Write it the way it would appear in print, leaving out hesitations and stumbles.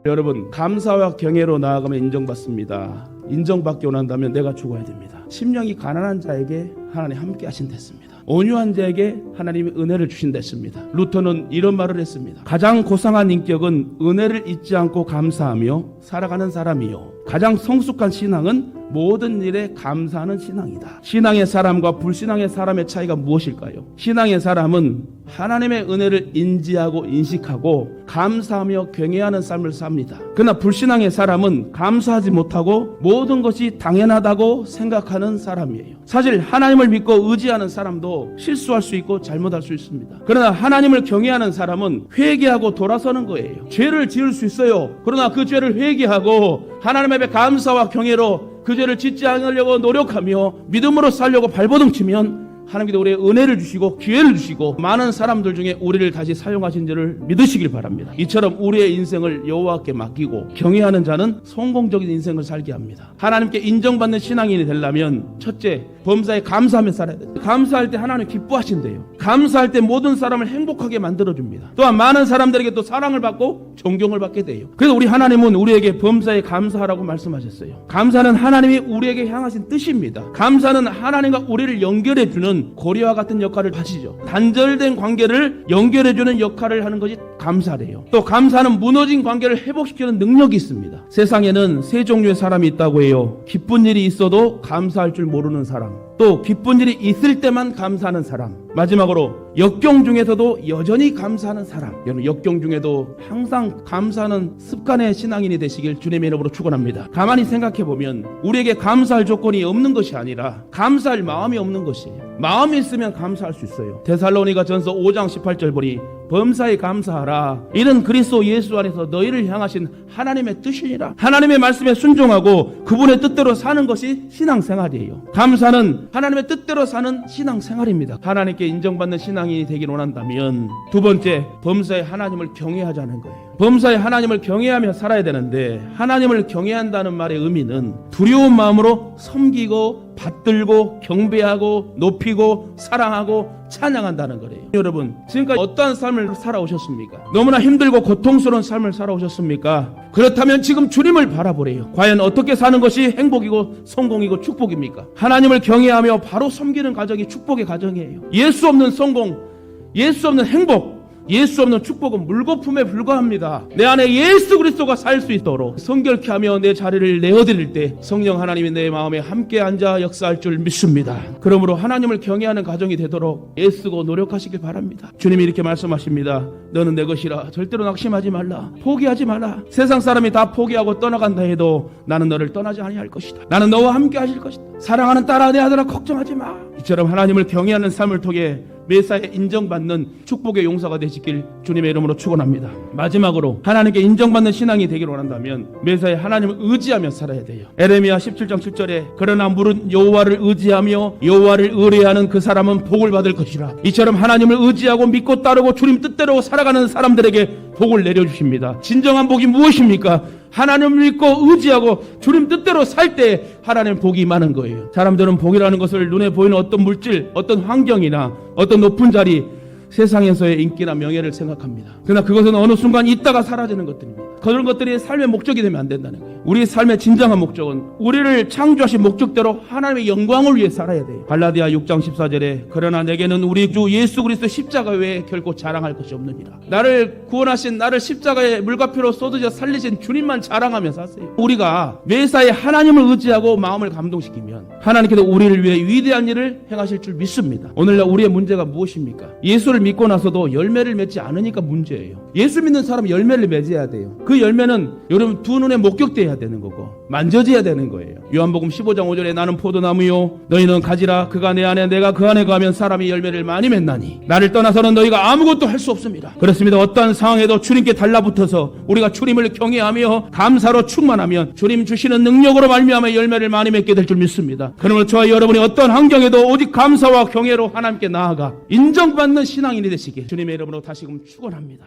여러분, 감사와 경애로 나아가면 인정받습니다. 인정받고 난다면 내가 죽어야 됩니다. 심령이 가난한 자에게 하나님 함께 하신댔습니다. 온유한 자에게 하나님이 은혜를 주신댔습니다. 루터는 이런 말을 했습니다. 가장 고상한 인격은 은혜를 잊지 않고 감사하며 살아가는 사람이요, 가장 성숙한 신앙은 모든 일에 감사하는 신앙이다. 신앙의 사람과 불신앙의 사람의 차이가 무엇일까요? 신앙의 사람은 하나님의 은혜를 인지하고 인식하고 감사하며 경외하는 삶을 삽니다. 그러나 불신앙의 사람은 감사하지 못하고 모든 것이 당연하다고 생각하는 사람이에요. 사실 하나님을 믿고 의지하는 사람도 실수할 수 있고 잘못할 수 있습니다. 그러나 하나님을 경외하는 사람은 회개하고 돌아서는 거예요. 죄를 지을 수 있어요. 그러나 그 죄를 회개하고 하나님 앞에 감사와 경외로 그 죄를 짓지 않으려고 노력하며 믿음으로 살려고 발버둥치면 하나님께서 우리의 은혜를 주시고 기회를 주시고 많은 사람들 중에 우리를 다시 사용하신 줄을 믿으시길 바랍니다. 이처럼 우리의 인생을 여호와께 맡기고 경외하는 자는 성공적인 인생을 살게 합니다. 하나님께 인정받는 신앙인이 되려면 첫째, 범사에 감사하며 살아야 돼요. 감사할 때 하나님 기뻐하신대요. 감사할 때 모든 사람을 행복하게 만들어줍니다. 또한 많은 사람들에게 또 사랑을 받고 존경을 받게 돼요. 그래서 우리 하나님은 우리에게 범사에 감사하라고 말씀하셨어요. 감사는 하나님이 우리에게 향하신 뜻입니다. 감사는 하나님과 우리를 연결해주는 고리와 같은 역할을 하시죠. 단절된 관계를 연결해주는 역할을 하는 것이 감사래요. 또 감사는 무너진 관계를 회복시키는 능력이 있습니다. 세상에는 세 종류의 사람이 있다고 해요. 기쁜 일이 있어도 감사할 줄 모르는 사람, 또 기쁜 일이 있을 때만 감사하는 사람, 마지막으로 역경 중에서도 여전히 감사하는 사람. 여러분, 역경 중에도 항상 감사하는 습관의 신앙인이 되시길 주님의 이름으로 축원합니다. 가만히 생각해보면 우리에게 감사할 조건이 없는 것이 아니라 감사할 마음이 없는 것이에요. 마음이 있으면 감사할 수 있어요. 데살로니가 전서 5장 18절 보니 범사에 감사하라. 이는 그리스도 예수 안에서 너희를 향하신 하나님의 뜻이니라. 하나님의 말씀에 순종하고 그분의 뜻대로 사는 것이 신앙생활이에요. 감사는 하나님의 뜻대로 사는 신앙생활입니다. 하나님께 인정받는 신앙인이 되길 원한다면 두 번째, 범사에 하나님을 경외하자는 거예요. 범사에 하나님을 경외하며 살아야 되는데, 하나님을 경외한다는 말의 의미는 두려운 마음으로 섬기고 받들고 경배하고 높이고 사랑하고 찬양한다는 거래요. 여러분, 지금까지 어떠한 삶을 살아오셨습니까? 너무나 힘들고 고통스러운 삶을 살아오셨습니까? 그렇다면 지금 주님을 바라보래요. 과연 어떻게 사는 것이 행복이고 성공이고 축복입니까? 하나님을 경외하며 바로 섬기는 가정이 축복의 가정이에요. 예수 없는 성공, 예수 없는 행복, 예수 없는 축복은 물거품에 불과합니다. 내 안에 예수 그리스도가 살 수 있도록 성결케 하며 내 자리를 내어드릴 때 성령 하나님이 내 마음에 함께 앉아 역사할 줄 믿습니다. 그러므로 하나님을 경외하는 가정이 되도록 애쓰고 노력하시길 바랍니다. 주님이 이렇게 말씀하십니다. 너는 내 것이라. 절대로 낙심하지 말라. 포기하지 마라. 세상 사람이 다 포기하고 떠나간다 해도 나는 너를 떠나지 아니할 것이다. 나는 너와 함께 하실 것이다. 사랑하는 딸아, 내 아들아, 걱정하지 마. 이처럼 하나님을 경외하는 삶을 통해 매사에 인정받는 축복의 용사가 되시길 주님의 이름으로 축원합니다. 마지막으로 하나님께 인정받는 신앙이 되길 원한다면 매사에 하나님을 의지하며 살아야 돼요. 에레미야 17장 7절에 그러나 물은 여호와를 의지하며 여호와를 의뢰하는 그 사람은 복을 받을 것이라. 이처럼 하나님을 의지하고 믿고 따르고 주님 뜻대로 살아가는 사람들에게 복을 내려주십니다. 진정한 복이 무엇입니까? 하나님을 믿고 의지하고 주님 뜻대로 살 때 하나님 복이 많은 거예요. 사람들은 복이라는 것을 눈에 보이는 어떤 물질, 어떤 환경이나 어떤 높은 자리, 세상에서의 인기나 명예를 생각합니다. 그러나 그것은 어느 순간 있다가 사라지는 것들입니다. 그런 것들이 삶의 목적이 되면 안 된다는 거예요. 우리 삶의 진정한 목적은 우리를 창조하신 목적대로 하나님의 영광을 위해 살아야 돼요. 갈라디아 6장 14절에 그러나 내게는 우리 주 예수 그리스도 십자가 외에 결코 자랑할 것이 없느니라. 나를 구원하신, 나를 십자가에 물과피로 쏟으셔 살리신 주님만 자랑하며 사세요. 우리가 매사에 하나님을 의지하고 마음을 감동시키면 하나님께서 우리를 위해 위대한 일을 행하실 줄 믿습니다. 오늘날 우리의 문제가 무엇입니까? 예수를 믿고 나서도 열매를 맺지 않으니까 문제예요. 예수 믿는 사람은 열매를 맺어야 돼요. 그 열매는 여러분 두 눈에 목격돼야 되는 거고 만져져야 되는 거예요. 요한복음 15장 5절에 나는 포도나무요 너희는 가지라. 그가 내 안에 내가 그 안에 거하면 사람이 열매를 많이 맺나니 나를 떠나서는 너희가 아무것도 할 수 없습니다. 그렇습니다. 어떠한 상황에도 주님께 달라붙어서 우리가 주님을 경외하며 감사로 충만하면 주님 주시는 능력으로 말미암아 열매를 많이 맺게 될 줄 믿습니다. 그러므로 저와 여러분이 어떤 환경에도 오직 감사와 경외로 하나님께 나아가 인정받는 신앙인이 되시길 주님의 이름으로 다시금 축원합니다.